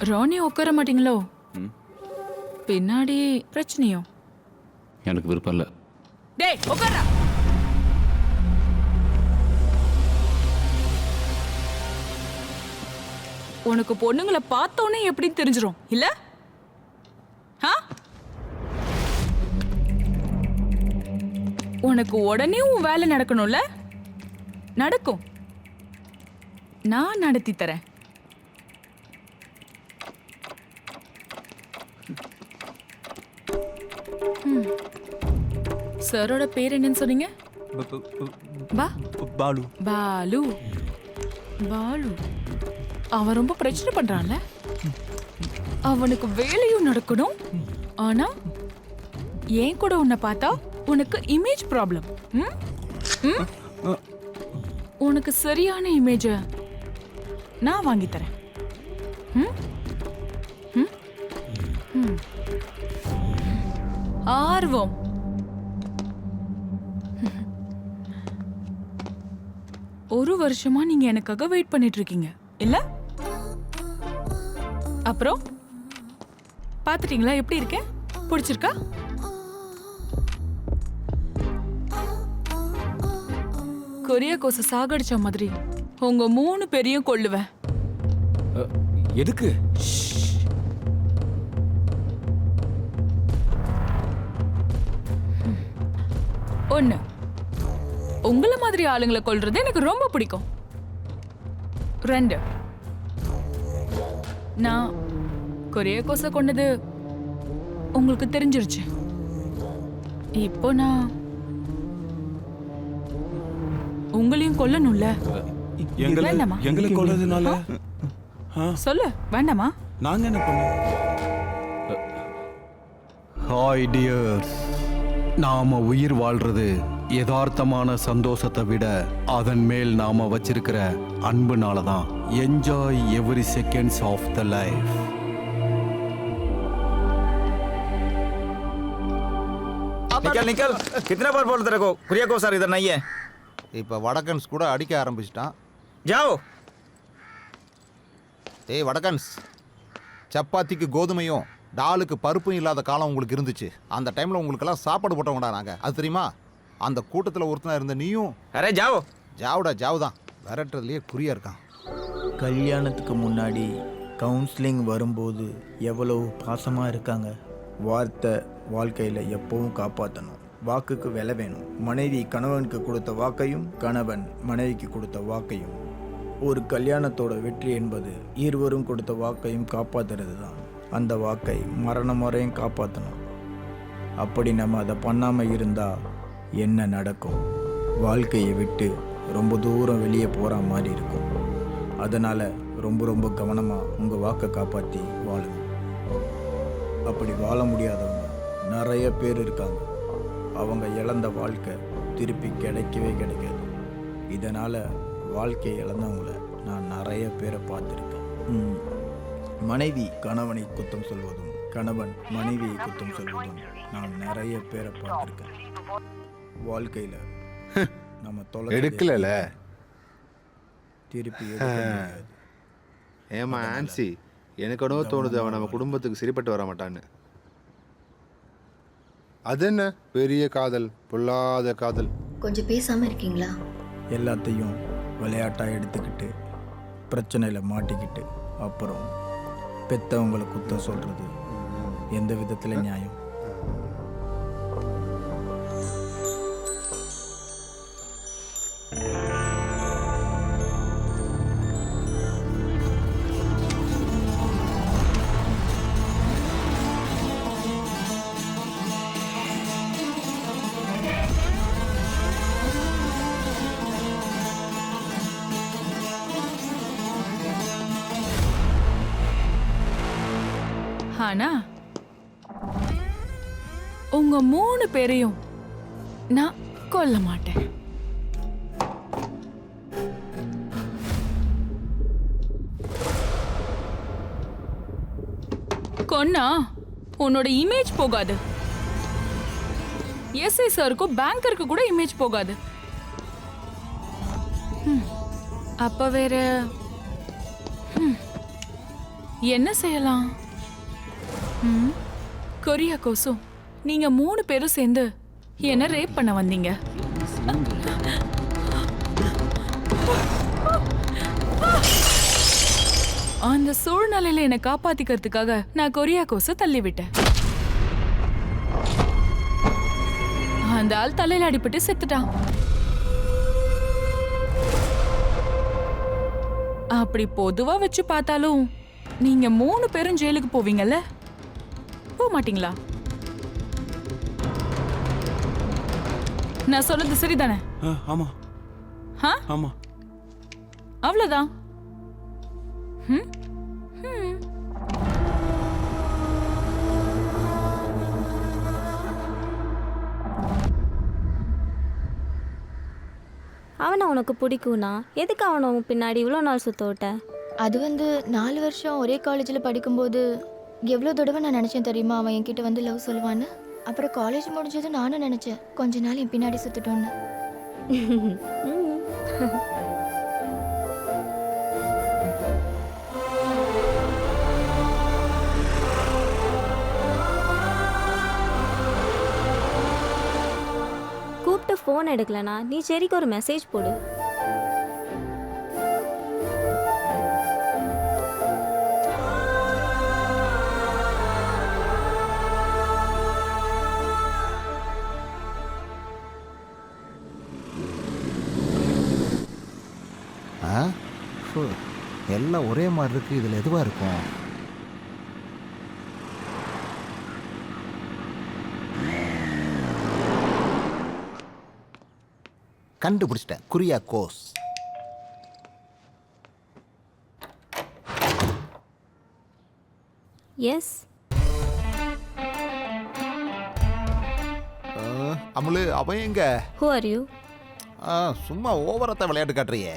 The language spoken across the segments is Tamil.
ராணி உட்கார மாட்டீங்களோ? பின்னாடி பிரச்சனையோ? எனக்கு விருப்பம் இல்லை. டேய் உட்காரா. உனக்கு பொண்ணுங்களை பார்த்தோன்னே எப்படின்னு தெரிஞ்சிரும் இல்ல? உனக்கு உடனே உன் வேலை நடக்கணும்ல? நடக்கும், நான் நடத்தி தரேன். சரோட பேர் என்னன்னு சொன்னீங்க? பாலு. பாலு. பாலு அவன் ரொம்ப பிரச்சனை பண்றான்ல. அவனுக்கு வேலையும் நடக்கணும். ஆனா ஏன் கூட உன்னை பார்த்தா உனக்கு இமேஜ் ப்ராப்ளம். உனக்கு சரியான இமேஜ நான் வாங்கி தரேன். ஆர்வம். ஒரு வருஷமா நீங்க எனக்காக வெயிட் பண்ணிட்டு இருக்கீங்க இல்ல? அப்புறம் பாத்துட்டீங்களா எப்படி இருக்கேன்? பிடிச்சிருக்கா? கொரிய கோச சாகடிச்ச மாதிரி உங்க 3 பேரையும் கொல்லுவேன். எதுக்கு? ஒண்ணு, உங்களை மாதிரி ஆளுங்களை கொல்றது எனக்கு ரொம்ப பிடிக்கும். 2, நான் கொரிய கோச கொண்டது உங்களுக்கு தெரிஞ்சிருச்சு. இப்போ நான் உங்களையும் கொல்லணும்ல. வேண்டாமா? எங்களை கொல்றதுனால சொல்லு, வேண்டாமா? நாங்க என்ன பண்ணோம்? ஹாய் டியர்ஸ், நாம உயிர் வாழ்றது யதார்த்தமான சந்தோஷத்தை விட அதன் மேல் நாம வச்சிருக்கிற அன்புனால தான். Enjoy every seconds of the life. निकल कितने बार बोलते रखो कुरिया को सर इधर नहीं है. இப்போ வடக்கன்ஸ் கூட அடிக்க ஆரம்பிச்சிட்டான். जाओ. ஏய் வடக்கன்ஸ், சப்பாத்திக்கு கோதுமையும் டாலுக்கு பருப்பும் இல்லாத காலம் உங்களுக்கு இருந்துச்சு. அந்த டைமில் உங்களுக்கெல்லாம் சாப்பாடு போட்டவங்கடா நாங்கள், அது தெரியுமா? அந்த கூட்டத்தில் ஒருத்தனா இருந்த நீயும். अरे जाओ. ஜாவுடா ஜாவு தான், விரட்டுறதுலேயே குறியா இருக்கான். கல்யாணத்துக்கு முன்னாடி கவுன்சிலிங் வரும்போது எவ்வளோ பாசமாக இருக்காங்க. வார்த்தை வாழ்க்கையில் எப்பவும் காப்பாற்றணும். வாக்குக்கு விலை வேணும். மனைவி கணவனுக்கு கொடுத்த வாக்கையும் கணவன் மனைவிக்கு கொடுத்த வாக்கையும். ஒரு கல்யாணத்தோட வெற்றி என்பது இருவரும் கொடுத்த வாக்கையும் காப்பாற்றுறது தான். அந்த வாக்கை மரணம் வரையும் காப்பாற்றணும். அப்படி நம்ம அதை பண்ணாமல் இருந்தால் என்ன நடக்கும்? வாழ்க்கையை விட்டு ரொம்ப தூரம் வெளியே போகிற மாதிரி இருக்கும். அதனால் ரொம்ப கவனமாக உங்கள் வாக்கை காப்பாற்றி வாழுங்க. அப்படி வாழ முடியாதவங்க நிறைய பேர் இருக்காங்க. அவங்க இழந்த வாழ்க்கை திருப்பி கிடைக்கவே கிடைக்காது. இதனால் வாழ்க்கையை இழந்தவங்கள நான் நிறைய பேரை பார்த்துருக்கேன். மனைவி கணவனை குத்தம் சொல்வதும் கணவன் மனைவியை குத்தம் சொல்வதும் நான் நிறைய பேரை பார்த்துருக்கேன். வாழ்க்கையில் நம்ம தொலை எடுக்கல திருப்பி எடுக்க முடியாது. ஏமா ஆன்சி, எனக்கு என்னவோ தோணுது அவன் நம்ம குடும்பத்துக்கு சரிப்பட்டு வர மாட்டான்னு. அது என்ன பெரிய காதல், பொல்லாத காதல். கொஞ்சம் பேசாம இருக்கீங்களா? எல்லாத்தையும் விளையாட்டாக எடுத்துக்கிட்டு பிரச்சனையில் மாட்டிக்கிட்டு அப்புறம் பெற்றவங்களை குத்தம் சொல்கிறது எந்த விதத்தில் நியாயம்? ஆனா உங்க 3 பேரையும் நான் கொல்ல மாட்டேன். கொன்னா உன்னோட இமேஜ் போகாது. எஸ்ஐ சாருக்கும் பேங்கருக்கு கூட இமேஜ் போகாது. அப்ப வேற என்ன செய்யலாம்? கொரியா கோசு, நீங்க 3 பேரும் சேர்ந்து என்ன ரேப் பண்ண வந்தீங்க. அந்த சூழ்நிலையில என்னை காப்பாத்திக்கிறதுக்காக நான் கொரியா கோச தள்ளி விட்டேன். அந்த ஆள் தலையில அடிபட்டு செத்துட்டான். அப்படி பொதுவா வச்சு பார்த்தாலும் நீங்க 3 பேரும் ஜெயிலுக்கு போவீங்கல்ல, போக மாட்டீங்களா? நான் சொன்னது சரிதானே? ஆமா ஆ? ஆமா. அவ்வளவுதான். அவனை உனக்கு பிடிக்கும்னா எதுக்கு அவனை உன் பின்னாடி இவ்வளோ நாள் சுத்த விட்ட? அது 4 வருஷம் ஒரே காலேஜில் படிக்கும்போது எவ்வளோ தடவை நான் நினச்சேன் தெரியுமா அவன் என்கிட்ட வந்து லவ் சொல்லுவான்னு. அப்புறம் காலேஜ் முடிஞ்சதும் நானும் நினச்சேன் கொஞ்ச நாள் என் பின்னாடி சுற்றிட்டோன்னு. கூப்பிட்டு ஃபோன் எடுக்கலனா நீ சரிக்கு ஒரு மெசேஜ் போடு. எல்லாம் ஒரே மாதிரி இருக்கு. இதில் எதுவாக இருக்கும்? கண்டுபிடிச்சிட்டேன். குரியாக்கோஸ். எஸ். அமுலு, அவன் எங்க? Who are you? சும்மா ஓவரத்தை விளையாட்டு காட்டுறியே.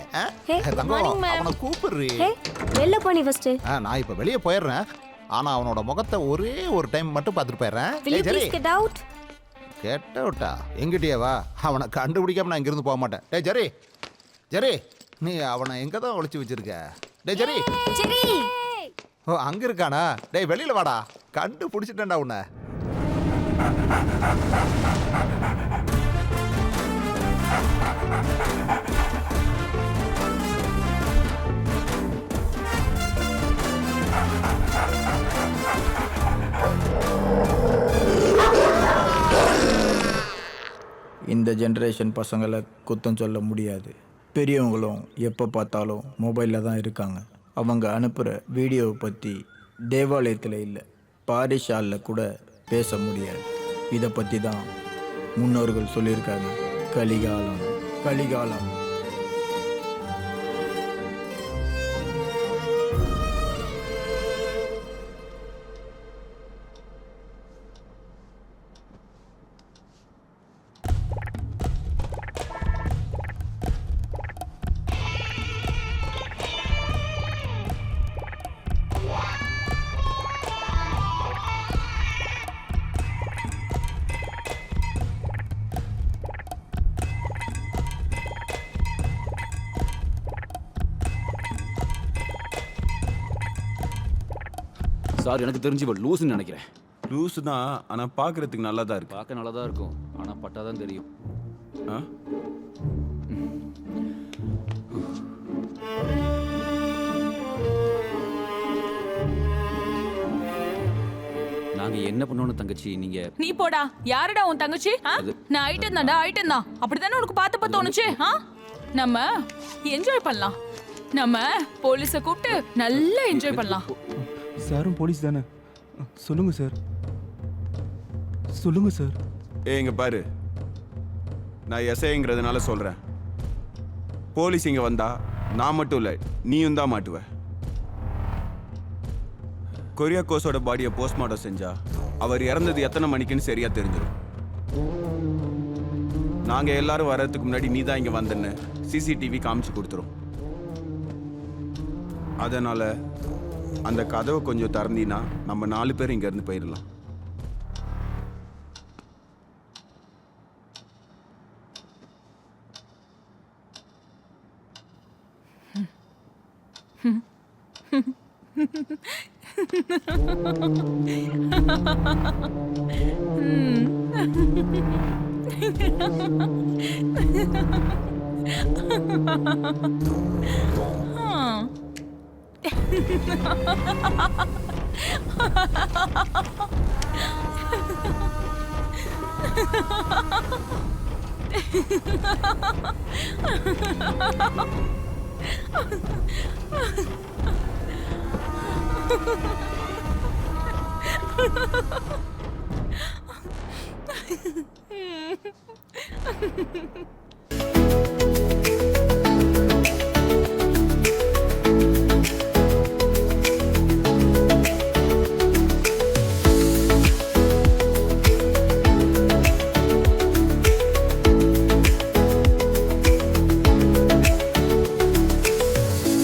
Hey, good morning, ma'am. அவனை கூப்பிடுறீ. ஹே, வெளில போனி ஃபர்ஸ்ட். நான் இப்போ வெளியே போயிடுறேன். ஆனால் அவனோட முகத்தை ஒரே ஒரு டைம் மட்டும் பார்த்துட்டு போயிடுறேன். Will you please get out? கெட்ட விட்டா எங்கிட்டயே வா. அவனை கண்டுபிடிக்காம நான் இங்கிருந்து போக மாட்டேன். டே ஜெரி, ஜெரி, நீ அவனை எங்கே தான் ஒளிச்சு வச்சிருக்க? டே ஜெரி. ஜெரி. ஓ, அங்கே இருக்கானா? டேய் வெளியில் வாடா. கண்டுபிடிச்சிட்டேன்டா உன்னை. இந்த ஜென்ரேஷன் பசங்களை குத்தம் சொல்ல முடியாது. பெரியவங்களும் எப்போ பார்த்தாலும் மொபைலில் தான் இருக்காங்க. அவங்க அனுப்புகிற வீடியோவை பற்றி தேவாலயத்தில் இல்லை, பாரிஷாலில் கூட பேச முடியாது. இதை பற்றி தான் முன்னோர்கள் சொல்லியிருக்காங்க. கலிகாலம், கலிகாலம். சார், எனக்கு தெரிஞ்சு இவள் லூசுன்னு நினைக்கிறேன். லூசு தான், ஆனால் பார்க்கறதுக்கு நல்லா தான் இருக்கு. பார்க்க நல்லா தான் இருக்கும், ஆனால் பட்டாதான் தெரியும். ஆ? நாங்க என்ன பண்ணோன்னு தங்கச்சி, நீங்க நீ போடா. யாருடா உன் தங்கச்சி? நான் ஐட்டம் தான்டா, ஐட்டம் தான். அப்படிதானே உனக்கு பார்த்து தோணுச்சு? நம்ம என்ஜாய் பண்ணலாம். நம்ம போலீஸ கூப்பிட்டு நல்லா என்ஜாய் பண்ணலாம். சாரும் போலீஸ் தானே? சொல்லுங்க சார், சொல்லுங்க சார். இங்க பாரு, நான் எஸ்ஐங்கிறதுனால சொல்றேன். போலீஸ் இங்க வந்தா நான் மட்டும் இல்லை, நீயும் தான் மாட்டுவ. கொரியாக்கோஸோட பாடியை போஸ்ட்மார்ட்டம் செஞ்சா அவர் இறந்தது எத்தனை மணிக்குன்னு சரியா தெரிஞ்சிடும். நாங்க எல்லாரும் வர்றதுக்கு முன்னாடி நீ தான் இங்க வந்தன்னு சிசிடிவி காமிச்சு கொடுத்துரும். அதனால அந்த கதவை கொஞ்சம் திறந்தீன்னா நம்ம 4 பேர் இங்க இருந்து போயிடலாம். Hmm.